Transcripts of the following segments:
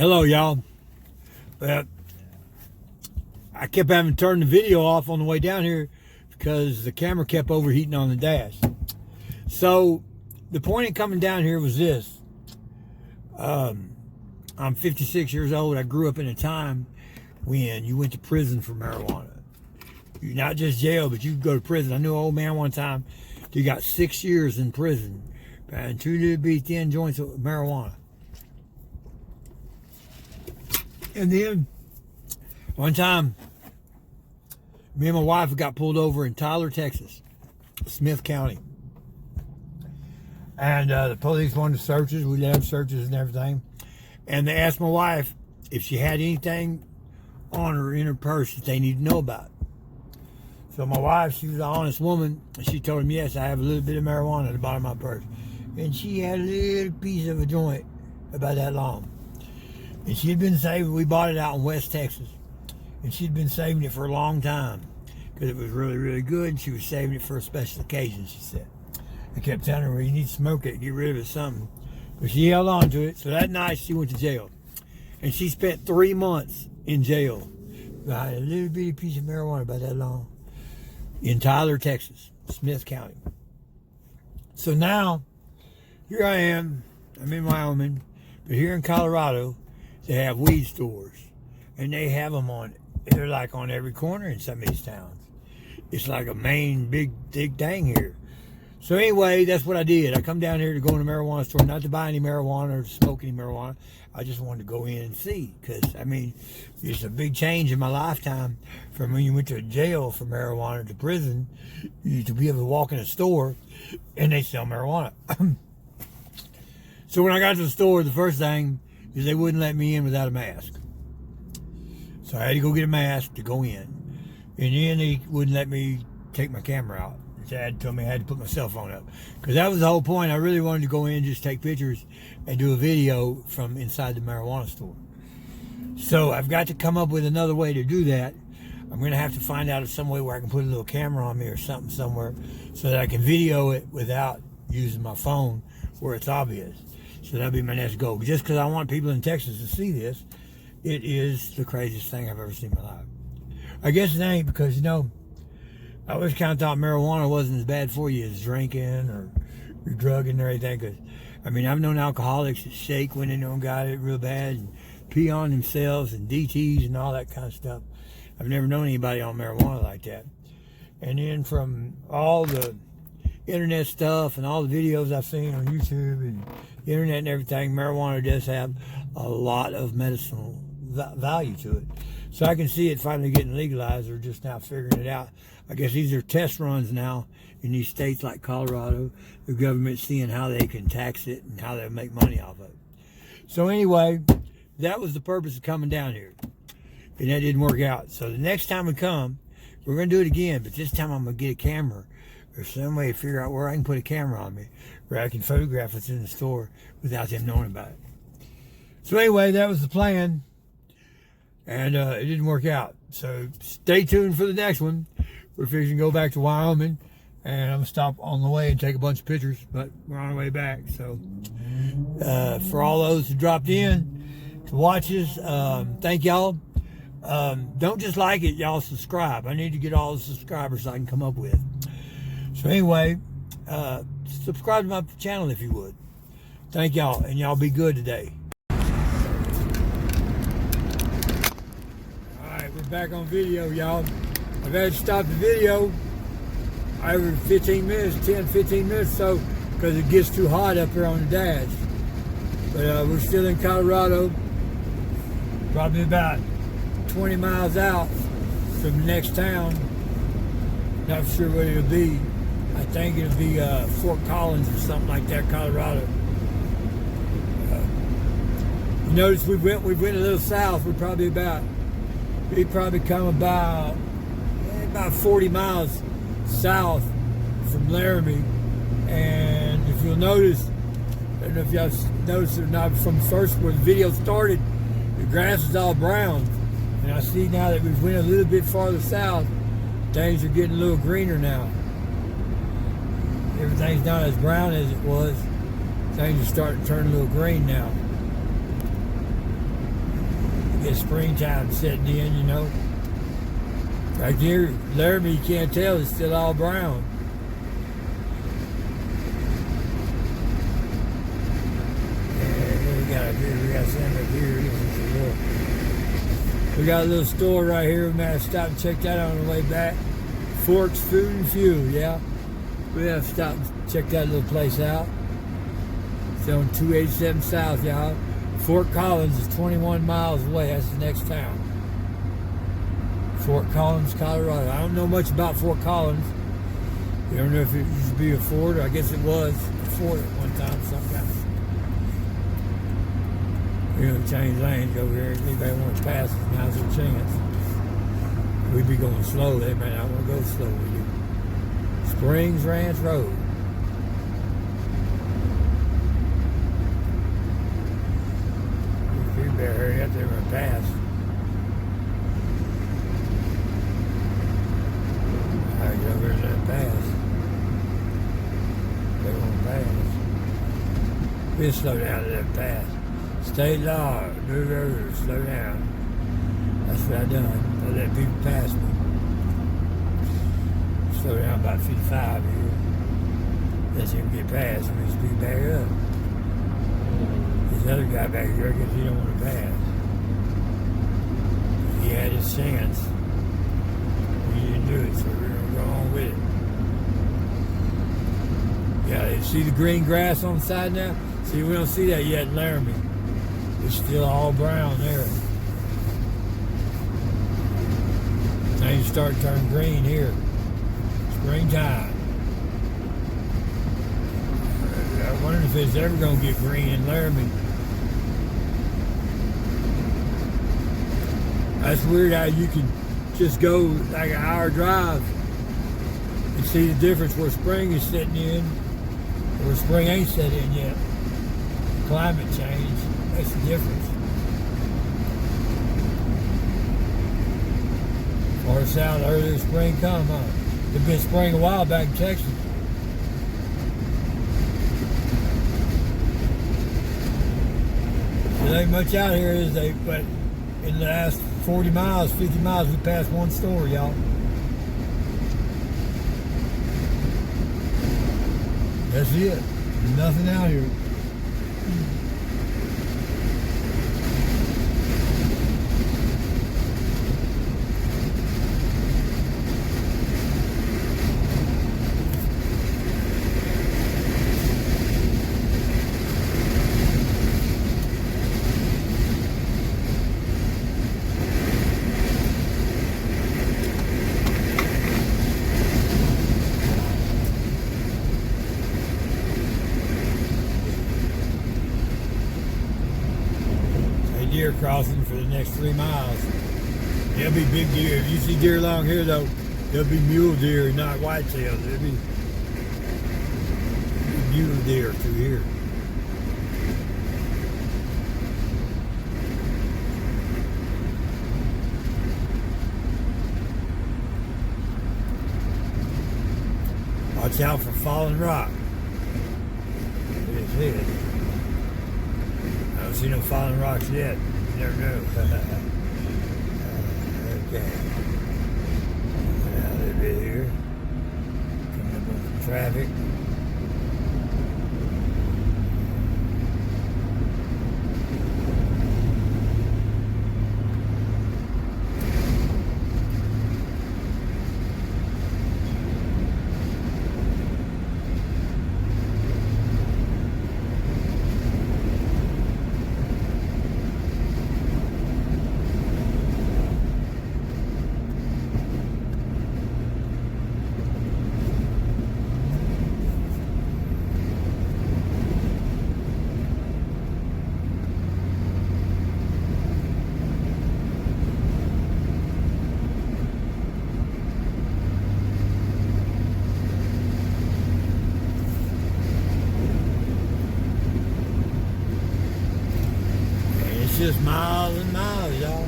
Hello, y'all. Well, I kept having to turn the video off on the way down here because the camera kept overheating on the dash. So the point in coming down here was this. I'm 56 years old. I grew up in a time when you went to prison for marijuana. You're not just jail, but you could go to prison. I knew an old man one time, he got 6 years in prison and 2 little bitty thin joints of marijuana. And then one time, me and my wife got pulled over in Tyler, Texas, Smith County. And the police wanted searches. We let them searches and everything. And they asked my wife if she had anything on her in her purse that they needed to know about. So my wife, she was an honest woman, and she told them, yes, I have a little bit of marijuana at the bottom of my purse. And she had a little piece of a joint about that long. And she had been saving, we bought it out in West Texas. And she'd been saving it for a long time because it was really, really good. And she was saving it for a special occasion, she said. I kept telling her, well, you need to smoke it, get rid of it, something. But she held on to it. So that night she went to jail. And she spent 3 months in jail behind a little bitty piece of marijuana about that long in Tyler, Texas, Smith County. So now, here I am. I'm in Wyoming. But here in Colorado, they have weed stores. And they have them they're like on every corner in some of these towns. It's like a main big thing here. So anyway, that's what I did. I come down here to go in a marijuana store, not to buy any marijuana or to smoke any marijuana. I just wanted to go in and see. Because, I mean, it's a big change in my lifetime from when you went to jail for marijuana to prison, to be able to walk in a store and they sell marijuana. So when I got to the store, the first thing is they wouldn't let me in without a mask. So I had to go get a mask to go in. And then they wouldn't let me take my camera out. Dad told me I had to put my cell phone up. Because that was the whole point. I really wanted to go in and just take pictures and do a video from inside the marijuana store. So I've got to come up with another way to do that. I'm going to have to find out some way where I can put a little camera on me or something somewhere so that I can video it without using my phone where it's obvious. So that'll be my next goal. Just because I want people in Texas to see this, it is the craziest thing I've ever seen in my life. I guess it ain't because, you know, I always kind of thought marijuana wasn't as bad for you as drinking or drugging or anything. Because, I mean, I've known alcoholics that shake when they don't got it real bad and pee on themselves and DTs and all that kind of stuff. I've never known anybody on marijuana like that. And then from all the internet stuff and all the videos I've seen on YouTube and the internet and everything, marijuana does have a lot of medicinal value to it. So I can see it finally getting legalized. They're just now figuring it out. I guess these are test runs now in these states like Colorado. The government's seeing how they can tax it and how they make money off of it. So anyway, that was the purpose of coming down here. And that didn't work out. So the next time we come, we're going to do it again. But this time I'm going to get a camera or some way to figure out where I can put a camera on me where I can photograph what's in the store without them knowing about it. So anyway, that was the plan. And it didn't work out. So stay tuned for the next one. We're fixing to go back to Wyoming. And I'm going to stop on the way and take a bunch of pictures. But we're on our way back. So for all those who dropped in to watch us, thank y'all. Don't just like it, y'all subscribe. I need to get all the subscribers I can come up with. So anyway, subscribe to my channel if you would. Thank y'all. And y'all be good today. Back on video, y'all. I've had to stop the video every 15 minutes, 10-15 minutes so, because it gets too hot up here on the dash. But we're still in Colorado, probably about 20 miles out from the next town. Not sure what it'll be. I think it'll be Fort Collins or something like that, Colorado. You notice we went a little south. We'd probably come about 40 miles south from Laramie. And if you'll notice, I don't know if y'all noticed it or not, from first where the video started, the grass is all brown. And I see now that we've went a little bit farther south, things are getting a little greener now. Everything's not as brown as it was. Things are starting to turn a little green now. It's springtime setting in, you know. Right here, Laramie, you can't tell, it's still all brown. We got some up here. We got a little store right here. We might have to stop and check that out on the way back. Forks Food and Fuel, yeah. We have to stop and check that little place out. It's on 287 South, y'all. Fort Collins is 21 miles away. That's the next town. Fort Collins, Colorado. I don't know much about Fort Collins. You don't know if it used to be a fort. I guess it was a fort at one time, sometime. We're going to change lanes over here. If anybody wants to pass us, now's their chance. We'd be going slow. They may not want to go slow. We do. Springs Ranch Road. You better hurry up there and pass. Alright, go over there and pass. They won't pass. We'll slow down and let them pass. State law, move over, slow down. That's what I done. I let people pass me. Slow down about 55 here. Let him get past and we speed back up. This other guy back here, because he don't want to pass. He had his chance. We didn't do it, so we're going to go on with it. Yeah, you see the green grass on the side now? See, we don't see that yet in Laramie. It's still all brown there. Things start turning green here. Springtime. I wonder if it's ever going to get green in Laramie. That's weird how you can just go like an hour drive and see the difference where spring is setting in or where spring ain't set in yet. Climate change makes a difference. Far south, earlier spring come, huh? There's been spring a while back in Texas. There ain't much out here, is they? But in the last 40 miles, 50 miles, we passed one store, y'all. That's it. There's nothing out here. Deer crossing for the next 3 miles. There'll be big deer. If you see deer along here, though, there'll be mule deer, not whitetails. There'll be mule deer through here. Watch out for falling rock. It's it. I don't see no falling rocks yet. You never know. Okay. Now a little bit here. Coming up on some traffic. Just miles and miles, y'all.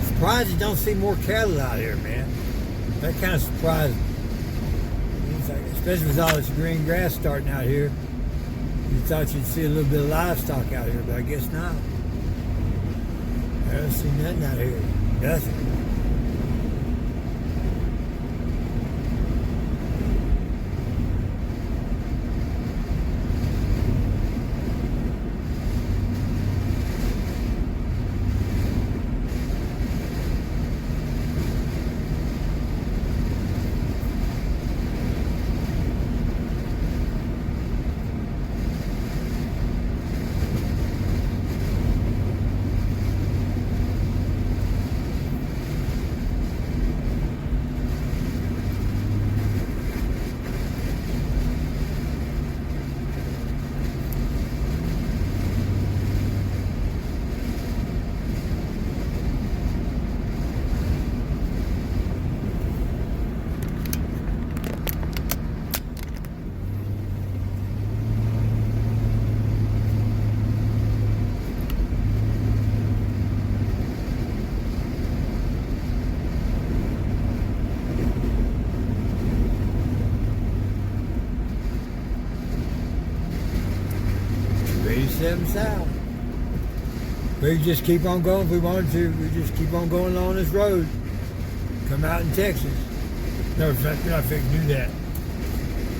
Surprised you don't see more cattle out here, man. That kind of surprised me. Especially with all this green grass starting out here. You thought you'd see a little bit of livestock out here, but I guess not. I don't see nothing out here. Nothing. South. We could just keep on going if we wanted to. We just keep on going along this road. Come out in Texas. No, we're not fixing to do that.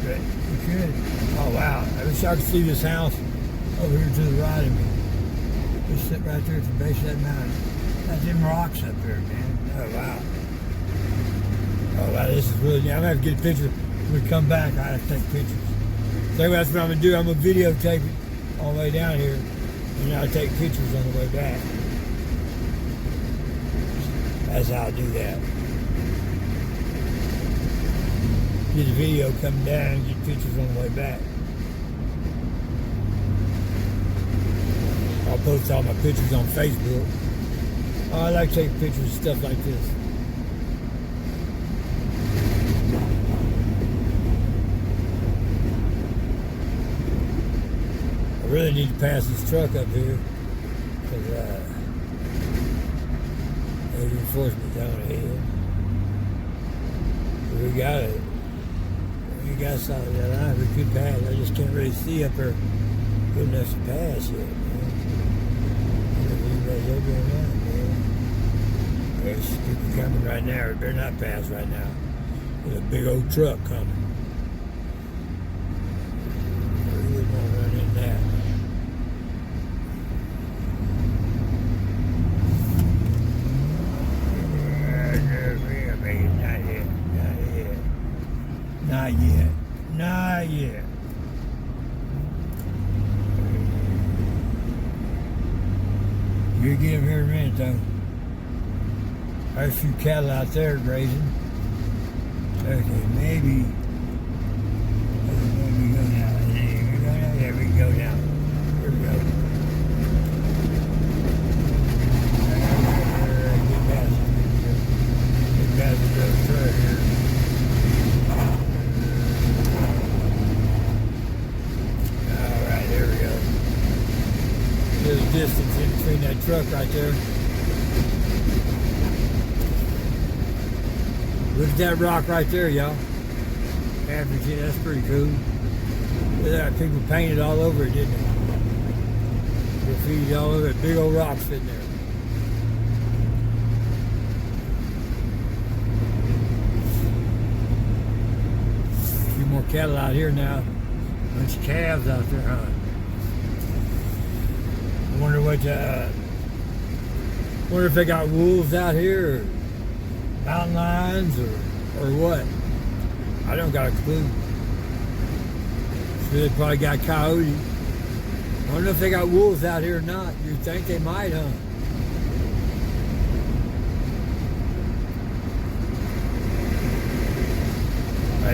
But we could. Oh wow! I wish I could see this house over here to the right of me. Just sit right there at the base of that mountain. That's them rocks up there, man. Oh wow! Oh wow! This is really. I'm gonna have to get a picture when we come back. I have to take pictures. So that's what I'm gonna do. I'm gonna videotape it all the way down here, and I'll take pictures on the way back. That's how I do that. Get the video coming down and get pictures on the way back. I'll post all my pictures on Facebook. Oh, I like to take pictures of stuff like this. I really need to pass this truck up here because there's enforcement down ahead. So we got it. We got solid line. We could pass. I just can't really see up there good enough to pass yet, man. Everybody's over there, man. There's people coming right now. We better not pass right now. There's a big old truck coming. We wouldn't want to run in that. Not yet. Not yet. You get him here in a minute, though. There's a few cattle out there grazing. Okay, maybe we go down. There we go down. Here we go. Get past the truck here. There's a distance in between that truck right there. Look at that rock right there, y'all. African, that's pretty cool. Look at that, people painted all over it, didn't they? Graffiti all over it, big old rock sitting there. A few more cattle out here now. Bunch of calves out there, huh? I wonder what, wonder if they got wolves out here, or mountain lions, or what. I don't got a clue. So they probably got coyotes. I don't know if they got wolves out here or not. You think they might, huh?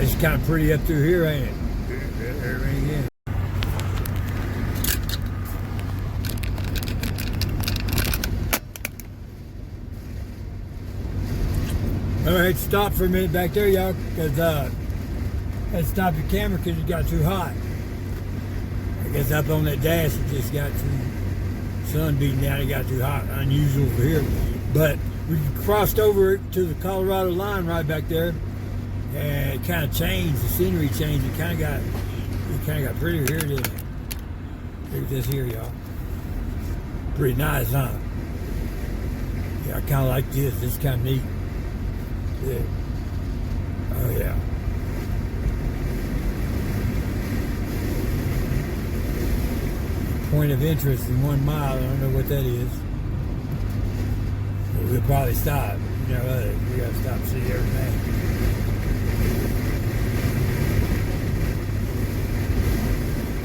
It's kind of pretty up through here, ain't it? Again. All right, stop for a minute back there, y'all, because I stopped the camera because it got too hot. I guess up on that dash, it just got too, sun beating down, it got too hot, unusual for here. But we crossed over to the Colorado line right back there, and it kind of changed, the scenery changed. It kind of got prettier here, didn't it? Look at this here, y'all. Pretty nice, huh? Yeah, I kind of like this. This is kind of neat. Yeah. Oh, yeah. Point of interest in 1 mile. I don't know what that is. But we'll probably stop. You know, we got to stop and see everything.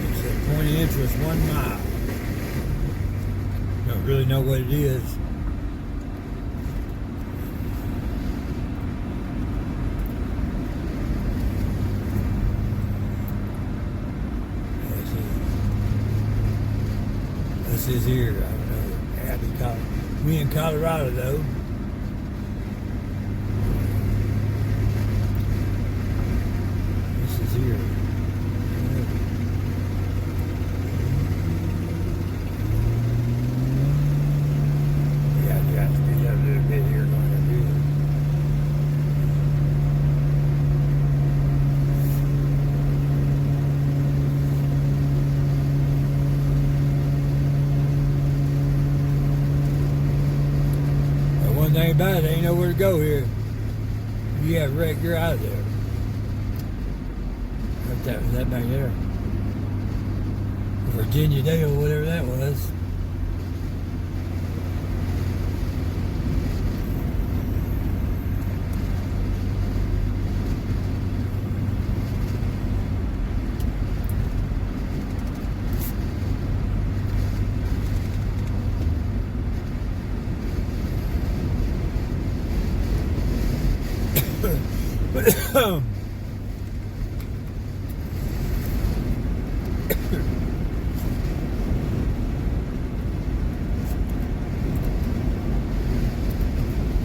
It said point of interest 1 mile. Don't really know what it is. This is here, I don't know, Abbey, Colorado. We in Colorado though. This is here. Yeah, you got to speed up a little bit here going up here. One thing about it, ain't nowhere to go here. You have wreck, you're out of there. What that was that back there? Virginia Dale, whatever that was. But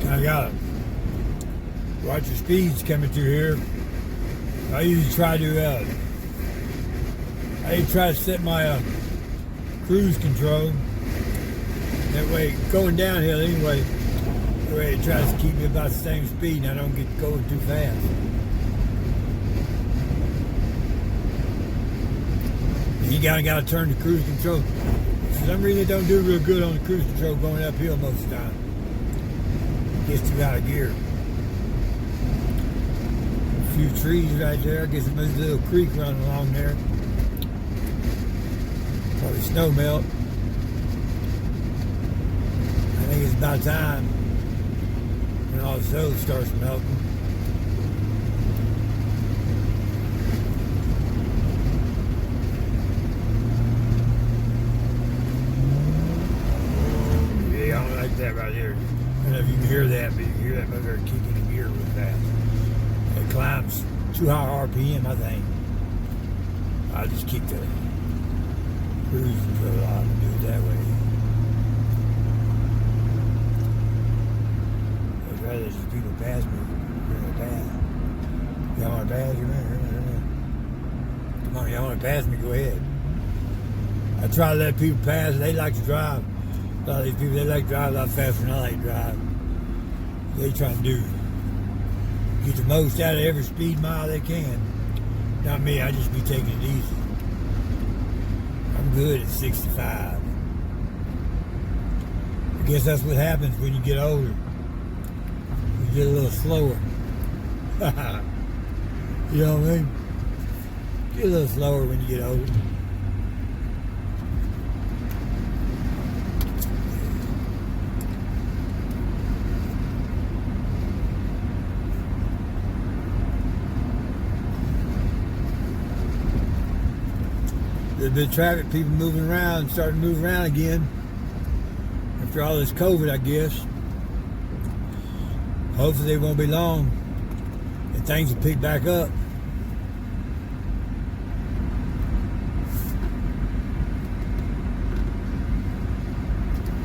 I gotta watch your speeds coming through here. I usually try to set my cruise control. That way, going downhill anyway. That way it tries to keep me about the same speed and I don't get going too fast. You gotta turn the cruise control. For some reason it don't do real good on the cruise control going uphill most of the time. Gets too out of gear. A few trees right there. I guess there's a little creek running along there. Probably snow melt. I think it's about time when all the snow starts melting. Yeah, I don't like that right here. I don't know if you can hear that, but you can hear that motor kicking in gear real fast. It climbs too high RPM, I think. I'll just keep the cruise control on and do it that way. I'd rather just people pass me real fast. Y'all want to pass me? Come on, y'all want to pass me? Go ahead. I try to let people pass. They like to drive. A lot of these people, they like to drive a lot faster than I like to drive. They try to get the most out of every speed mile they can. Not me, I just be taking it easy. I'm good at 65. I guess that's what happens when you get older. You get a little slower. You know what I mean? Get a little slower when you get older. There's been traffic, people moving around, starting to move around again. After all this COVID, I guess. Hopefully it won't be long and things will pick back up.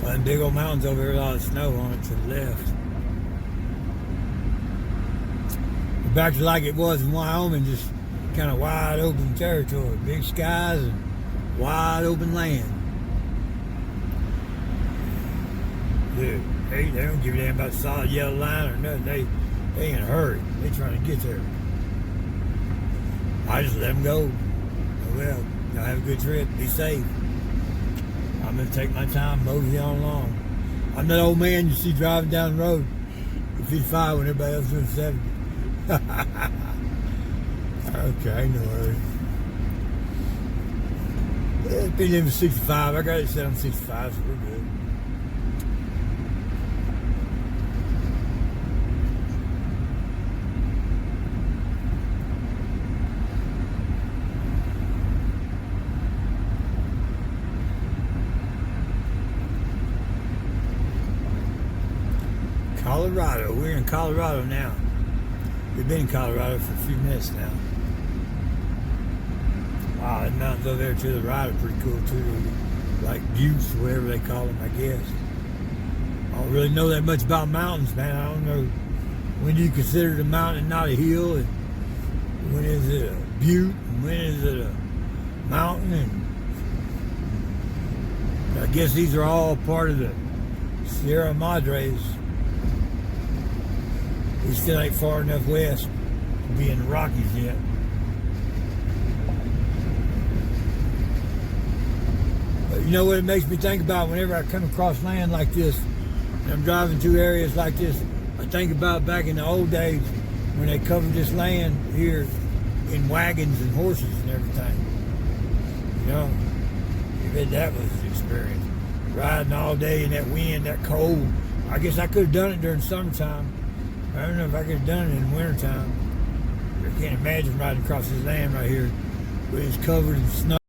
Well, them big old mountains over here with a lot of snow on it to the left. We're back to like it was in Wyoming, just kind of wide open territory, big skies and wide open land. Dude, they don't give a damn about the solid yellow line or nothing. They in a hurry. They trying to get there. I just let them go. Oh, well, y'all have a good trip. Be safe. I'm gonna take my time, mosey on along. I'm that old man you see driving down the road at 55 when everybody else is doing 70. Okay, no worries. Yeah, it's been in for 65. I got it set on 65, so we're good. Colorado. We're in Colorado now. We've been in Colorado for a few minutes now. Wow, the mountains over there to the right are pretty cool too. Like buttes, whatever they call them, I guess. I don't really know that much about mountains, man. I don't know. When do you consider the mountain not a hill? And when is it a butte? And when is it a mountain? And I guess these are all part of the Sierra Madres. We still ain't far enough west to be in the Rockies yet. But you know what it makes me think about whenever I come across land like this, and I'm driving through areas like this, I think about back in the old days when they covered this land here in wagons and horses and everything. You know, I bet that was the experience. Riding all day in that wind, that cold. I guess I could have done it during summertime. I don't know if I could have done it in wintertime. I can't imagine riding across this land right here where it's covered in snow.